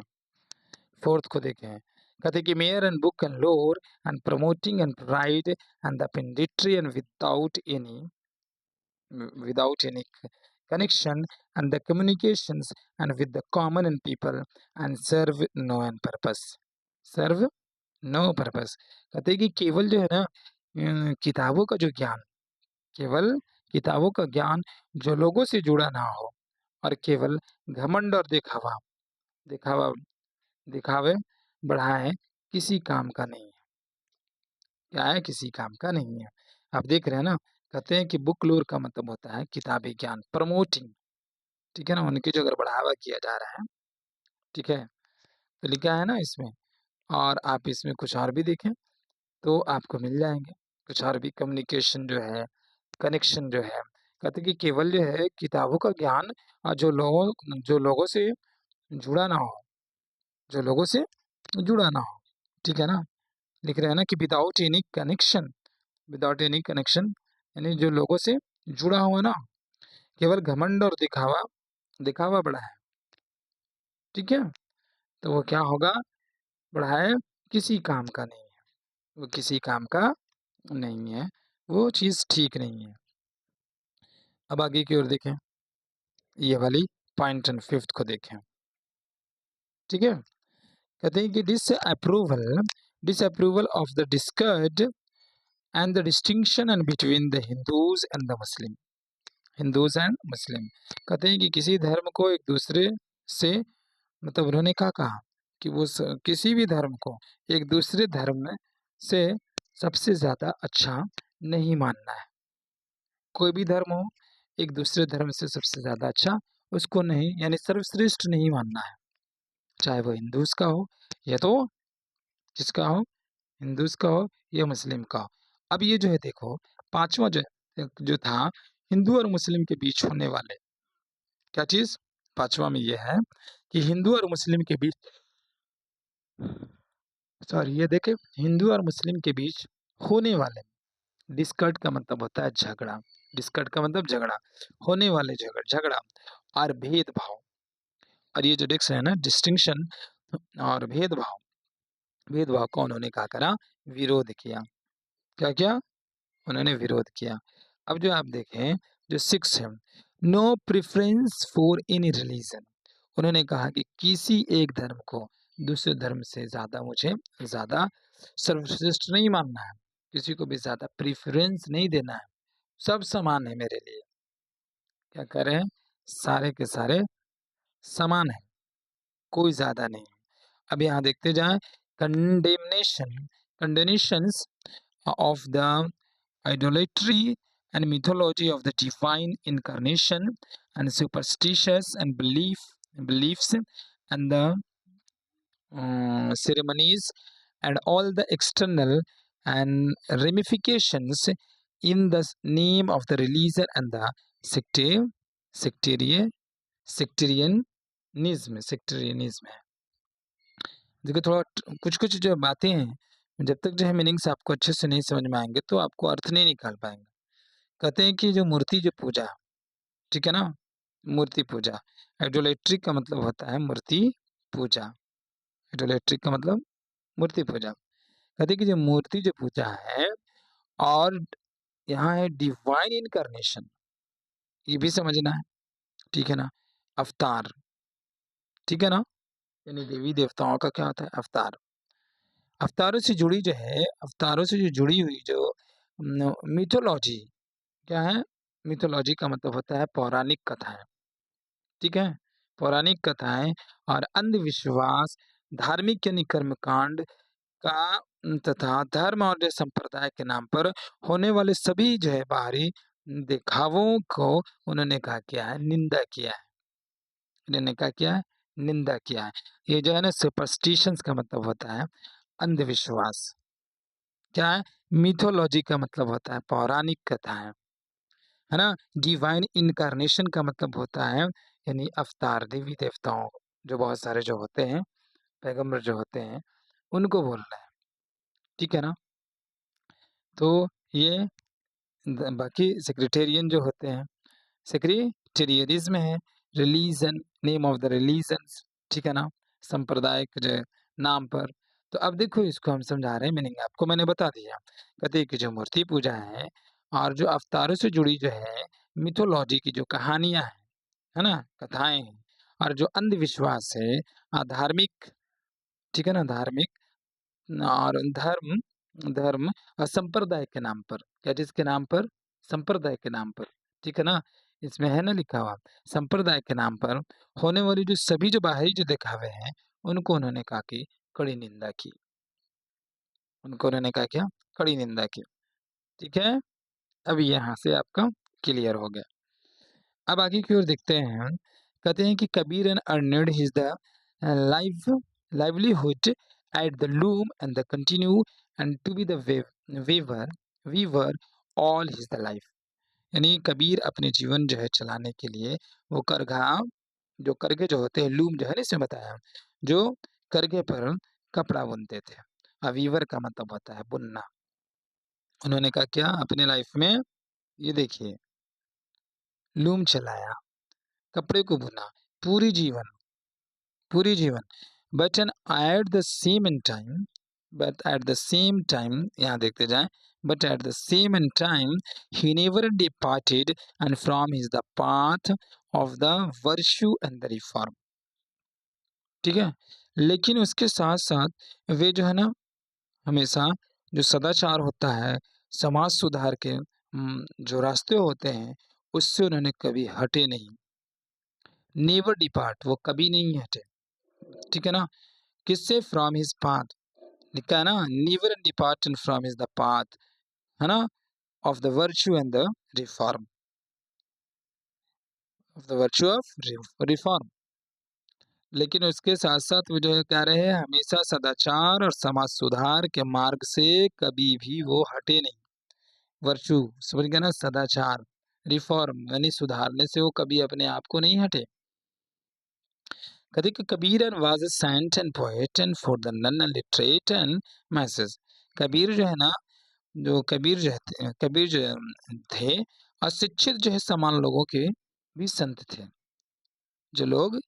फोर्थ को देखें, कहते हैं कि mayor and book and lore and promoting and pride and the pedantry and without any connection and the communications and with the common and people and serve no one purpose, serve no purpose कहते हैं कि केवल जो है ना किताबों का जो ज्ञान, केवल किताबों का ज्ञान जो लोगों से जुड़ा ना हो और केवल घमंड और दिखावा दिखावे बढ़ाए किसी काम का नहीं है, क्या है किसी काम का नहीं है। आप देख रहे हैं ना कहते हैं कि बुक लोर का मतलब होता है किताबी ज्ञान, प्रमोटिंग, ठीक है ना? उनकी जो अगर बढ़ावा किया जा रहा है, ठीक है? तो लिखा है ना इसमें, और आप इसमें कुछ और भी देखें, तो आपको मिल जाएँगे, कुछ और भी कम्युनिकेशन जो है, कनेक्शन जो है, कहते हैं कि केवल जो है किताबों का ज्ञान जो लोगों से जुड़ा ना हो, जो लोगों से जुड़ा ना हो, ठीक है ना? लिख रहे हैं ना कि विदाउट एनी कनेक्शन, यानी जो लोगों से जुड़ा हुआ ना, केवल घमंड और दिखावा दिखावा बड़ा है, ठीक है? तो वो क्या होगा, बड़ा है, किसी काम का नहीं है, वो किसी काम का नहीं है, वो चीज़ ठीक नहीं है। अब आगे की ओर देखें, ये वाली पॉइंट एंड फिफ्थ को देखें, ठीक है? कहते हैं कि disapproval of the discard and the distinction and between the Hindus and Muslim. कहते हैं कि किसी धर्म को एक दूसरे से, मतलब उन्होंने क्या कहा कि किसी भी धर्म को एक दूसरे धर्म से सबसे ज्यादा अच्छा नहीं मानना है। कोई भी धर्म हो, एक दूसरे धर्म से सबसे ज्यादा अच्छा उसको नहीं, यानी सर्वश्रेष्ठ नहीं मानना है, चाहे वो हिंदूज का हो या तो किसका हो, हिंदूज का हो या मुस्लिम का हो। अब ये जो है देखो, पांचवा जो था हिंदू और मुस्लिम के बीच होने वाले क्या चीज, पांचवा में ये है कि हिंदू और मुस्लिम के बीच, सॉरी ये देखे, हिंदू और मुस्लिम के बीच होने वाले, डिस्कट का मतलब होता है झगड़ा, डिस्कट का मतलब झगड़ा, होने वाले झगड़ा और भेदभाव, और ये जो डिक्स है ना, डिस्टिंक्शन और भेदभाव, भेदभाव को उन्होंने क्या करा, विरोध किया, क्या किया, उन्होंने विरोध किया। अब जो आप देखें, जो सिक्स है, no preference for any religion, उन्होंने कहा कि किसी एक धर्म को दूसरे धर्म से ज्यादा मुझे ज्यादा सर्वश्रेष्ठ नहीं मानना है, किसी को भी ज्यादा प्रेफरेंस नहीं देना है, सब समान है मेरे लिए, क्या करें, सारे के सारे समान है, कोई ज्यादा नहीं है। अब यहाँ देखते जाएं, condemnation कंडेनेशंस of the idolatry and mythology of the divine incarnation and superstitious and beliefs and the ceremonies and all the external and ramifications in the name of the religion and the sectarian sectarianism है। देखिए थोड़ा कुछ कुछ जो बातें हैं, जब तक जो है मीनिंग्स आपको अच्छे से नहीं समझ में आएंगे तो आपको अर्थ नहीं निकाल पाएंगे। कहते हैं कि जो मूर्ति जो पूजा, ठीक है ना, मूर्ति पूजा, आइडोलेट्री का मतलब होता है मूर्ति पूजा, आइडोलेट्री का मतलब मूर्ति पूजा। कहते हैं कि जो मूर्ति जो पूजा है, और यहाँ है डिवाइन इनकारनेशन, ये भी समझना है, ठीक है ना, अवतार, ठीक है ना, यानी देवी देवताओं का क्या होता है, अवतार। अवतारों से जुड़ी जो है, अवतारों से जो जुड़ी हुई जो मिथोलॉजी, क्या है, मिथोलॉजी का मतलब होता है पौराणिक कथाएं, ठीक है, पौराणिक कथाएं और अंधविश्वास, धार्मिक यानी कर्मकांड का तथा धर्म और जो संप्रदाय के नाम पर होने वाले सभी जो है बाहरी दिखावों को उन्होंने कहा किया है, निंदा किया है, उन्होंने कहा किया है, निंदा किया है। ये जो है ना सुपरस्टिशंस का मतलब होता है अंधविश्वास, क्या है, मिथोलॉजी का मतलब होता है पौराणिक कथाएं, है ना, डिवाइन इनकारनेशन का मतलब होता है यानी अवतार, देवी देवताओं जो बहुत सारे जो होते हैं, पैगंबर जो होते हैं, उनको बोल रहे हैं, ठीक है ना। तो ये बाकी सेक्रेटेरियन जो होते हैं, सेक्रेटेरियनिज्म है, religion, name of the religions, ठीक है ना, सांप्रदायिक जो नाम पर। तो अब देखो इसको हम समझा रहे हैं, मीनिंग आपको मैंने बता दिया। कहते हैं कि जो मूर्ति पूजा है और जो अवतारों से जुड़ी जो है मिथोलॉजी की जो कहानियां हैं, है ना, कथाएं हैं, और जो अंधविश्वास है, धार्मिक, ठीक है ना, धार्मिक और धर्म धर्म और संप्रदाय के नाम पर, क्या चीज के नाम पर, संप्रदाय के नाम पर, ठीक है ना, इसमें है ना लिखा हुआ, संप्रदाय के नाम पर होने वाली जो सभी जो बाहरी जो दिखावे हैं, उनको उन्होंने कहा कि कड़ी निंदा की, उनको उन्होंने कहा क्या, कड़ी निंदा की, ठीक है। अब यहाँ से आपका क्लियर हो गया। अब आगे की ओर देखते हैं। कहते हैं कि Kabir and earned his the live livelihood at the loom and the continue and to be the weaver weaver all his the life। यानी कबीर अपने जीवन जो है चलाने के लिए वो करघा जो करघे जो होते हैं लूम जो है ना इसमें बताया जो करघे पर कपड़ा बुनते थे। वीवर का मतलब होता है बुनना। उन्होंने कहा क्या अपने लाइफ में ये देखिए लूम चलाया कपड़े को बुना पूरी जीवन but an at the same in time यहाँ देखते जाएं but at the same in time he never departed and from his the path of the virtue and the reform. ठीक है, लेकिन उसके साथ साथ वे जो है ना हमेशा जो सदाचार होता है समाज सुधार के जो रास्ते होते हैं उससे उन्होंने कभी हटे नहीं। नेवर डिपार्ट वो कभी नहीं हटे। ठीक है ना, किससे फ्रॉम हिज पाथ लिखा है ना never depart from his the path है ना of the virtue and the reform of the virtue of reform. लेकिन उसके साथ साथ वो जो है कह रहे हैं हमेशा सदाचार और समाज सुधार के मार्ग से कभी भी वो हटे नहीं। वर्चू समझ गया ना, सदाचार रिफॉर्म यानी सुधारने से वो कभी अपने आप को नहीं हटे। कहते कि Kabir was a saint and poet and for the non literate and masses। Kabir जो है ना जो कबीर जो थे अशिक्षित जो है समान लोगों के भी संत थे। जो लोग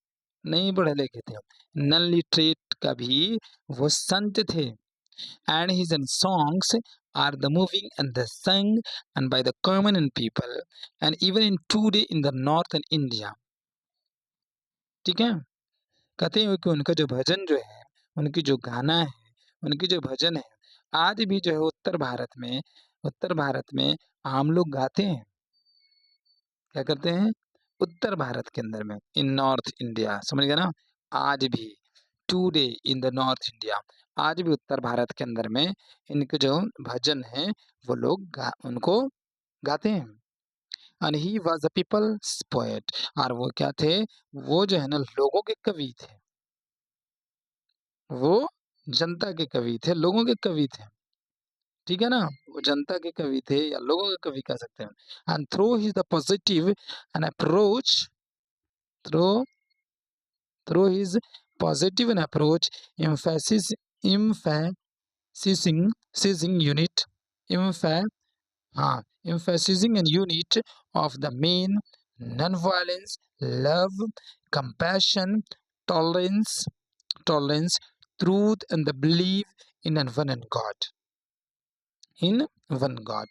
नहीं पढ़े लिखे थे नन लिटरेट का भी वो संत थे। And his songs are the moving and the sung and by the common and people and even in today in the northern India। ठीक है, कहते हैं कि उनका जो भजन जो है उनकी जो गाना है उनकी जो भजन है आज भी जो है उत्तर भारत में आम लोग गाते हैं। क्या करते हैं उत्तर भारत के अंदर में इन नॉर्थ इंडिया समझ गए ना। आज भी today in the north India आज भी उत्तर भारत के अंदर में इनके जो भजन है वो लोग उनको गाते हैं। And he was a people's poet और वो क्या थे वो जो है ना लोगों के कवि थे। वो जनता के कवि थे लोगों के कवि थे। ठीक है ना, वो जनता के कवि थे या लोगों के कवि कह सकते हैं। And through his the positive and approach through through his positive and approach emphasizing unit empha- emphasizing a unit of the main non-violence love compassion tolerance truth and the belief in one God।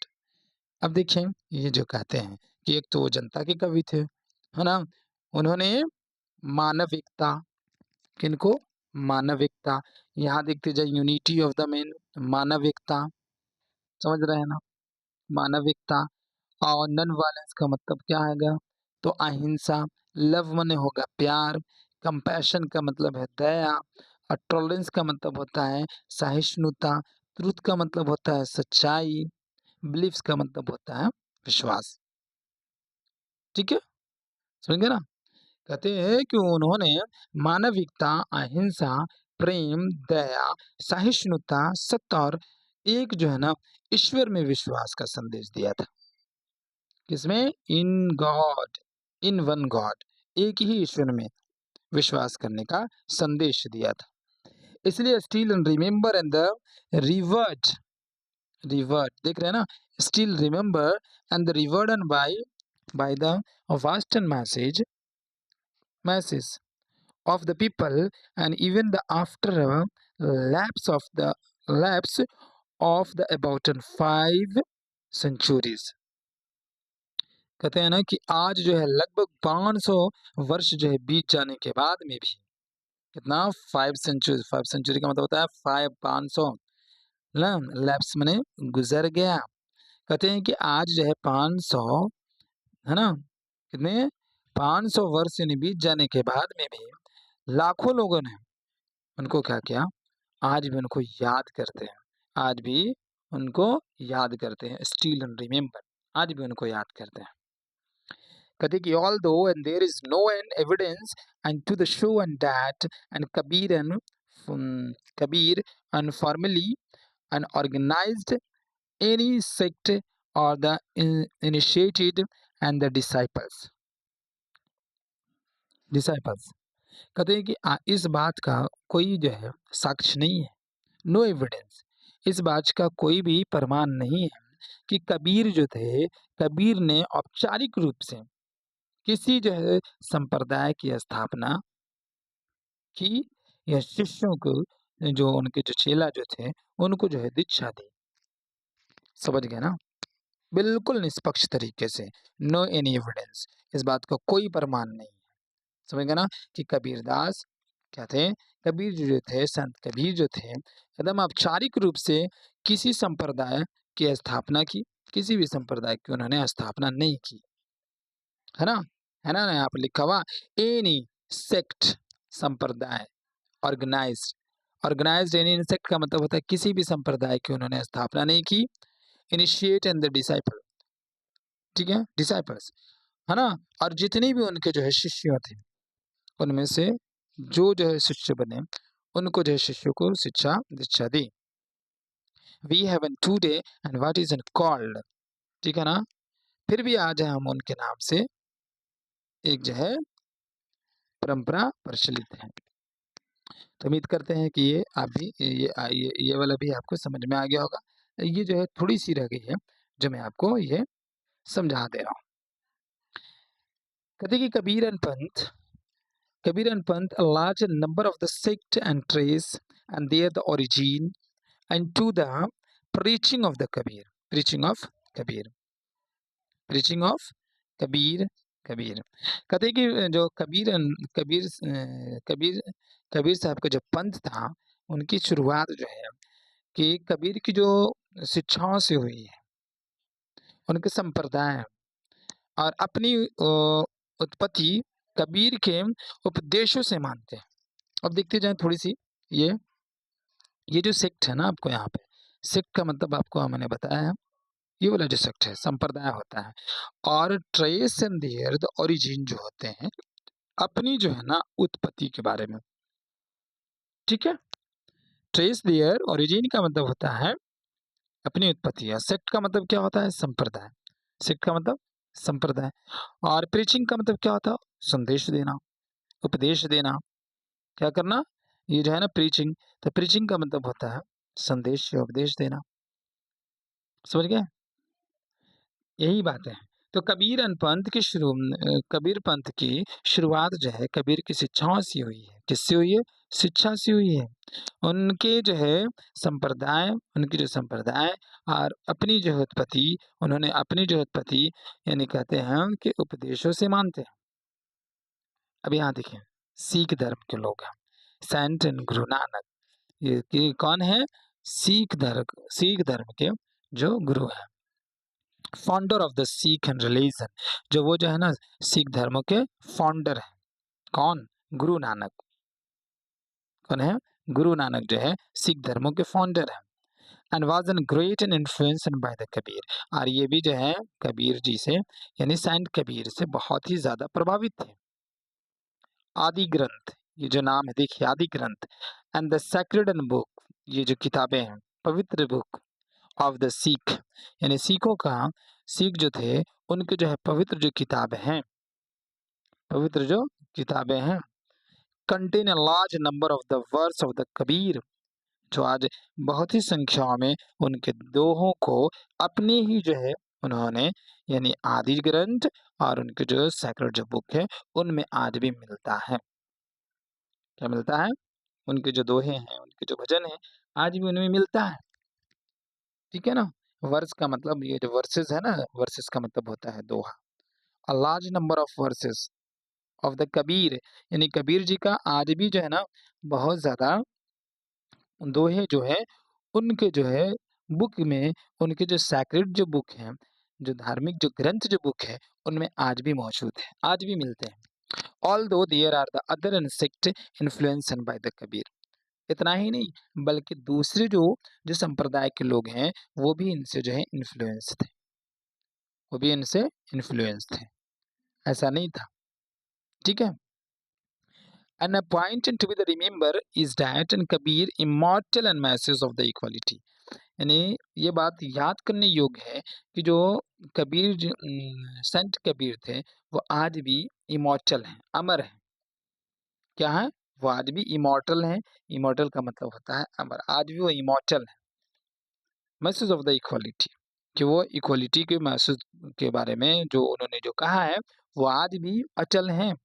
अब देखिए ये जो कहते हैं कि एक तो वो जनता के कवि थे है ना, उन्होंने मानविकता किनको मानविकता यहाँ देखते जाए यूनिटी ऑफ द मेन मानविकता समझ रहे हैं ना मानविकता। और नॉन वायलेंस का मतलब क्या है तो अहिंसा। लव मने होगा प्यार। कंपैशन का मतलब है दया। और टॉलरेंस का मतलब होता है सहिष्णुता। ट्रूथ का मतलब होता है सच्चाई। बिलीफ्स का मतलब होता है विश्वास। ठीक है, समझ गए ना। कहते हैं कि उन्होंने मानविकता अहिंसा प्रेम दया सहिष्णुता सत्य और एक जो है ना ईश्वर में विश्वास का संदेश दिया था। किसमें in God in one God एक ही ईश्वर में विश्वास करने का संदेश दिया था। इसलिए still and remember and the revert revert देख रहे हैं ना still remember and the revered and by the vast and masses of the people and even the after lapse of the lapse of the about 5 centuries। कहते हैं ना कि आज जो है लगभग 500 वर्ष जो है बीत जाने के बाद में भी कितना 5 सेंचुरी का मतलब होता है 500 ना लैप्स मैंने गुजर गया। कहते हैं कि आज जो है 500 है ना कितने 500 वर्ष यानी बीत जाने के बाद में भी लाखों लोगों ने उनको क्या किया आज भी उनको याद करते हैं। आज भी उनको याद करते हैं स्टिल एंड रिमेंबर। आज भी उनको याद करते हैं। कहते कि although and there is no evidence and to the show and that and Kabir and formally and organized any sect or the initiated and the disciples कहते हैं कि इस बात का कोई जो है साक्ष्य नहीं है, नो एविडेंस, इस बात का कोई भी प्रमाण नहीं है कि कबीर जो थे, कबीर ने औपचारिक रूप से किसी जो है संप्रदाय की स्थापना की या शिष्यों को जो उनके जो चेला जो थे उनको जो है दीक्षा दी। समझ गए ना? बिल्कुल निष्पक्ष तरीके से, नो एनी एविडेंस, इस बात का कोई प्रमाण नहीं है। समझ गए ना कि कबीरदास क्या थे? कबीर जो थे, संत कबीर जो थे, एकदम औपचारिक रूप से किसी संप्रदाय की स्थापना की, किसी भी संप्रदाय की उन्होंने स्थापना नहीं की, है ना? है ना? यहाँ पे लिखा हुआ एनी सेक्ट, संप्रदाय, ऑर्गेनाइज्ड, ऑर्गेनाइज्ड एनी सेक्ट का मतलब होता है किसी भी संप्रदाय की उन्होंने स्थापना नहीं की। इनिशिएट एंड द डिसाइपल, ठीक है, डिसाइपल्स, है ना? और जितने भी उनके जो है शिष्य थे, उनमें से जो है शिष्य बने, उनको जो है शिष्यों को शिक्षा दीक्षा दी। We have an today and what is an called, ठीक है ना? फिर भी आज हम उनके नाम से एक जो है परंपरा प्रचलित है। तो उम्मीद करते हैं कि ये आप भी ये वाला भी आपको समझ में आ गया होगा। ये जो है थोड़ी सी रह गई है जो मैं आपको ये समझा दे रहा हूँ। कहते कि Kabir and Pant, a large number of the sect and trace, and there the origin, and to the preaching of the Kabir, preaching of Kabir, preaching of Kabir, Kabir कहते हैं कि जो कबीर कबीर साहब का जो पंथ था, उनकी शुरुआत जो है कि कबीर की जो शिक्षाओं से हुई है, उनके संप्रदाय और अपनी उत्पत्ति कबीर के उपदेशों से मानते हैं। अब देखते जाएं थोड़ी सी ये जो सेक्ट है ना, आपको यहाँ पे सेक्ट का मतलब आपको मैंने बताया है, ये वाला जो सेक्ट है संप्रदाय होता है, और trace and there the origin जो होते हैं अपनी जो है ना उत्पत्ति के बारे में, ठीक है। ट्रेस देयर ओरिजिन का मतलब होता है अपनी उत्पत्ति, है सेक्ट का मतलब क्या होता है? संप्रदाय, सेक्ट का मतलब संप्रदाय, और प्रीचिंग का मतलब क्या होता है? संदेश देना, उपदेश देना, क्या करना? ये जो है ना प्रीचिंग, तो प्रीचिंग का मतलब होता है संदेश या उपदेश देना। समझ गए? यही बात है। तो कबीर पंथ की शुरुआत जो है कबीर की शिक्षाओं से हुई है। किससे हुई है? शिक्षा से हुई है। उनके जो है संप्रदाय, उनकी जो संप्रदाय और अपनी जो उत्पत्ति, उन्होंने अपनी जो उत्पत्ति यानी कहते हैं कि उपदेशों से मानते हैं। अब यहाँ देखिए, सिख धर्म के लोग हैं, सेंट एंड गुरु नानक, ये कौन है? सिख धर्म के जो गुरु हैं, founder of the Sikh and religion, जो वो जो है ना सिख धर्म के फाउंडर हैं। कौन? गुरु नानक। कौन है? गुरु नानक जो है सिख धर्मों के फाउंडर हैं। And was an great and influenced by the Kabir, और ये भी जो है कबीर जी से यानी सेंट कबीर से बहुत ही ज्यादा प्रभावित थे। आदि ग्रंथ, ये जो नाम है देखिए, आदि ग्रंथ and the sacred and book, ये जो किताबें हैं, पवित्र बुक ऑफ द सिख, यानी सिखों का, सिख जो थे उनके जो है पवित्र जो किताबें हैं, पवित्र जो किताबें हैं, contain a large number of the verse of the Kabir, जो आज बहुत ही संख्या में उनके दोहों को अपने ही जो है उन्होंने यानी आदि ग्रंथ और उनके जो सेक्रेड जो बुक है उनमें आज भी मिलता है। क्या मिलता है? उनके जो दोहे हैं, उनके जो भजन है, आज भी उनमें मिलता है। ठीक है ना? वर्स का मतलब ये जो वर्सेस है ना, वर्सेस का मतलब होता है दोहा। A large number of verses of the Kabir, यानी कबीर जी का आज भी जो है ना बहुत ज्यादा दोहे जो है उनके जो है बुक में, उनके जो सैक्रेड जो बुक है, जो धार्मिक जो ग्रंथ जो बुक है, उनमें आज भी मौजूद है, आज भी मिलते हैं। Although there are the other insect influence by the Kabir, इतना ही नहीं बल्कि दूसरे जो जो संप्रदाय के लोग हैं वो भी इनसे जो है इन्फ्लुएंस थे। वो भी इनसे इन्फ्लुएंस थे, ऐसा नहीं था। ठीक है। And a point to be the remember is that and Kabir immortal and masses of the equality. यानी ये बात याद करने योग्य है कि जो संत कबीर थे वो आज भी इमॉर्टल हैं, अमर हैं। क्या है? वो आज भी इमॉर्टल हैं। इमॉर्टल का मतलब होता है अमर। आज भी वो इमॉर्टल है। मैसेज ऑफ द इक्वालिटी, कि वो इक्वालिटी के मैसेज के बारे में जो उन्होंने जो कहा है वो आज भी अचल हैं।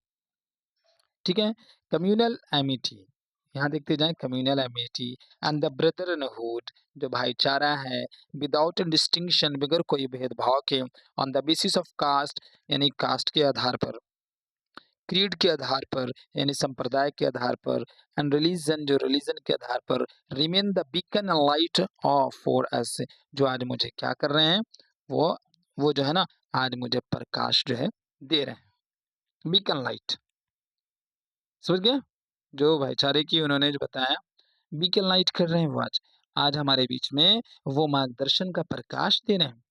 ठीक है। कम्युनल एमिटी, यहाँ देखते जाएं, communal amity and the brotherhood, जो भाईचारा है, विदाउट डिस्टिंक्शन, बगैर कोई भेदभाव के, on the basis of caste, यानी कास्ट के आधार पर, क्रीड के आधार पर यानी संप्रदाय के आधार पर, एंड रिलीजन, जो रिलीजन के आधार पर, remain the beacon light of for us, जो आज मुझे क्या कर रहे हैं, वो जो है ना, आज मुझे प्रकाश जो है दे रहे हैं, बीकन लाइट। समझ गया? जो भाईचारे की उन्होंने जो बताया, बीकन लाइट कर रहे हैं वो आज हमारे बीच में वो मार्गदर्शन का प्रकाश दे रहे हैं।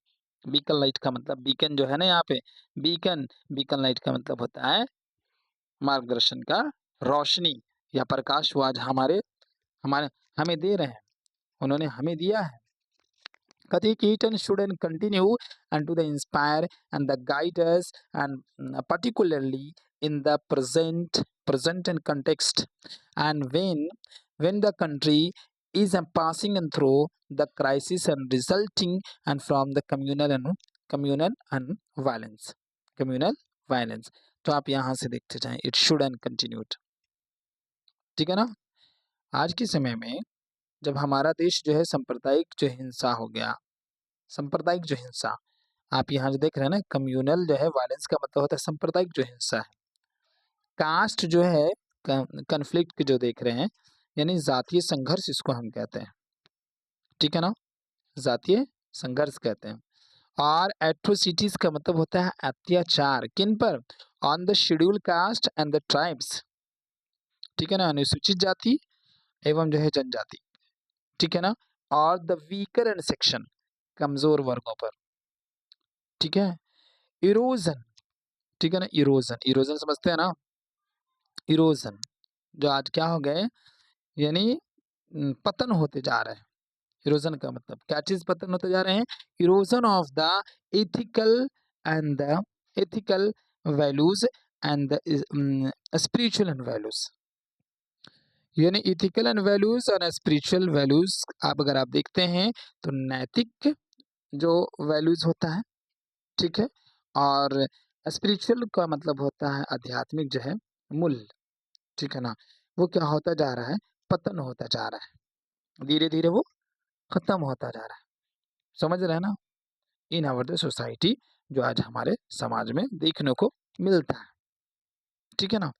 बीकन लाइट का मतलब, बीकन जो है ना यहाँ पे, बीकन लाइट का मतलब होता है मार्गदर्शन का रोशनी या प्रकाश। वो आज हमारे हमारे हमें दे रहे हैं, उन्होंने हमें दिया है। कहते कि it and should and continue and to the inspire and the guide us and particularly in the present and context, and when the country is passing and through the crisis and resulting and from the communal violence। तो आप यहाँ से देखते जाएं, it should and continued। ठीक है ना। आज के समय में जब हमारा देश जो है सांप्रदायिक जो हिंसा हो गया, सांप्रदायिक जो हिंसा, आप यहाँ जो देख रहे हैं ना, कम्युनल जो है वायलेंस का मतलब होता है सांप्रदायिक जो हिंसा है। कास्ट जो है कन्फ्लिक्ट जो देख रहे हैं, यानी जातीय संघर्ष इसको हम कहते हैं। ठीक है ना, जातीय संघर्ष कहते हैं। और एट्रोसिटीज का मतलब होता है अत्याचार, किन पर? On the schedule caste and the tribes. ठीक है ना, अनुसूचित जाति एवं जो है जनजाति। ठीक है ना, और द वीकर एंड सेक्शन, कमजोर वर्गों पर। ठीक है। इरोजन, ठीक है ना, इरोजन समझते हैं ना, इरोजन जो आज क्या हो गए, यानी पतन होते जा रहे हैं। इरोजन का मतलब क्या चीज पतन होते जा रहे हैं? Erosion of the ethical and the ethical values and the spiritual and values, यानी इथिकल एंड वैल्यूज और स्पिरिचुअल वैल्यूज। आप अगर आप देखते हैं तो नैतिक जो वैल्यूज होता है, ठीक है, और स्पिरिचुअल का मतलब होता है आध्यात्मिक जो है मूल्य। ठीक है ना, वो क्या होता जा रहा है? पतन होता जा रहा है, धीरे धीरे वो खत्म होता जा रहा है। समझ रहे हैं ना, इन आवर द सोसाइटी, जो आज हमारे समाज में देखने को मिलता है। ठीक है ना,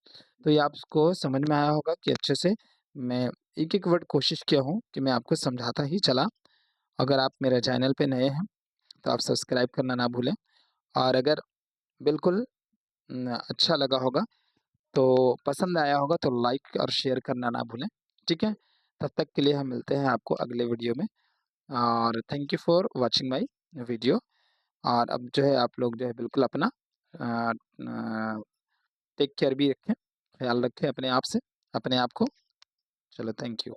तो ये आपको समझ में आया होगा कि अच्छे से मैं एक एक वर्ड कोशिश किया हूँ कि मैं आपको समझाता ही चला। अगर आप मेरे चैनल पे नए हैं तो आप सब्सक्राइब करना ना भूलें, और अगर बिल्कुल अच्छा लगा होगा तो पसंद आया होगा तो लाइक और शेयर करना ना भूलें। ठीक है, तब तक के लिए हम मिलते हैं आपको अगले वीडियो में, और thank you for watching my video. और अब जो है आप लोग जो है बिल्कुल अपना टेक केयर भी रखें, ख्याल रखें अपने आप से, अपने आप को। चलो, थैंक यू।